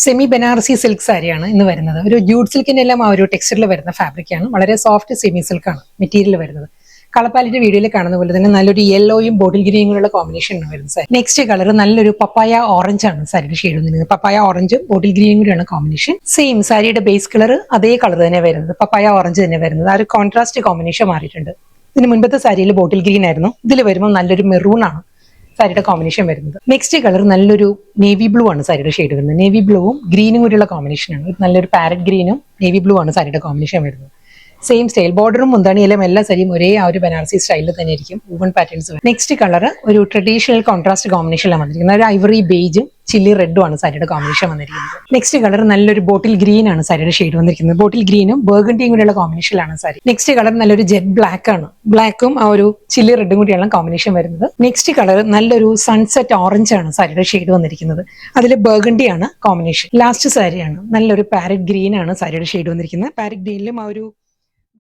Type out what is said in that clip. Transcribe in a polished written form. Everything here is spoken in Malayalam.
സെമി ബനാറസി സിൽക്ക് സാരിയാണ് ഇന്ന് വരുന്നത്. ഒരു ജൂട്ട് സിൽക്കിന്റെ എല്ലാം ആ ഒരു ടെക്സ്ചറിൽ വരുന്ന ഫാബ്രിക്കാണ്. വളരെ സോഫ്റ്റ് സെമി സിൽക്കാണ് മെറ്റീരിയൽ വരുന്നത്. കളപ്പാലിന്റെ വീഡിയോയിൽ കാണുന്ന പോലെ തന്നെ നല്ലൊരു യെല്ലോയും ബോട്ടിൽ ഗ്രീനുള്ള കോമ്പിനേഷനാണ് വരുന്നത് സാരി. നെക്സ്റ്റ് കളർ നല്ലൊരു പപ്പായ ഓറഞ്ച് ആണ് സാരിയുടെ ഷെയ്ഡ് വന്നിരുന്നത്. പപ്പായ ഓറഞ്ചും ബോട്ടിൽ ഗ്രീനും കൂടിയാണ് കോമ്പിനേഷൻ. സെയിം സാരിയുടെ ബേസ് കളർ അതേ കളർ തന്നെ വരുന്നത്, പപ്പായ ഓറഞ്ച് തന്നെ വരുന്നത്. ആ ഒരു കോൺട്രാസ്റ്റ് കോമ്പിനേഷൻ മാറിയിട്ടുണ്ട്. ഇതിന് മുൻപത്തെ സാരിയിൽ ബോട്ടിൽ ഗ്രീൻ ആയിരുന്നു, ഇതിൽ വരുമ്പോൾ നല്ലൊരു മെറൂൺ ആണ് സാരിയുടെ കോമ്പിനേഷൻ വരുന്നത്. നെക്സ്റ്റ് കളർ നല്ലൊരു നേവി ബ്ലൂ ആണ് സാരിയുടെ ഷെയ്ഡ് വരുന്നത്. നേവി ബ്ലൂവും ഗ്രീനും കൂടിയുള്ള കോമ്പിനേഷനാണ്. നല്ലൊരു പാരറ്റ് ഗ്രീനും നേവി ബ്ലൂ ആണ് സാരിയുടെ കോമ്പിനേഷൻ വരുന്നത്. സെയിം സ്റ്റൈൽ ബോർഡറും മുന്താണിയിലും എല്ലാ സാരിയും ഒരേ ആ ഒരു ബനാറസി സ്റ്റൈലിൽ തന്നെ ആയിരിക്കും വുവൺ പാറ്റേൺസ്. നെക്സ്റ്റ് കളർ ഒരു ട്രഡീഷണൽ കോൺട്രാസ്റ്റ് കോമ്പിനേഷനിലാണ് വന്നിരിക്കുന്നത്. ഒരു ഐവറി ബേജും ചില്ലി റെഡും ആണ് സാരിയുടെ കോമ്പിനേഷൻ വന്നിരിക്കുന്നത്. നെക്സ്റ്റ് കളർ നല്ലൊരു ബോട്ടിൽ ഗ്രീൻ ആണ് സാരിയുടെ ഷെയ്ഡ് വന്നിരിക്കുന്നത്. ബോട്ടിൽ ഗ്രീനും ബർഗണ്ടിയും കൂടിയുള്ള കോമ്പിനേഷനിലാണ് സാരി. നെക്സ്റ്റ് കളർ നല്ലൊരു ജെറ്റ് ബ്ലാക്ക് ആണ്. ബ്ലാക്കും ആ ഒരു ചില്ലി റെഡും കൂടിയാണ് കോമ്പിനേഷൻ വരുന്നത്. നെക്സ്റ്റ് കളർ നല്ലൊരു സൺസെറ്റ് ഓറഞ്ച് ആണ് സാരിയുടെ ഷെയ്ഡ് വന്നിരിക്കുന്നത്. അതിൽ ബർഗണ്ടിയാണ് കോമ്പിനേഷൻ. ലാസ്റ്റ് സാരിയാണ് നല്ലൊരു പാരറ്റ് ഗ്രീൻ ആണ് സാരിയുടെ ഷെയ്ഡ് വന്നിരിക്കുന്നത്. പാരറ്റ് ഗ്രീനിലും ആ ഒരു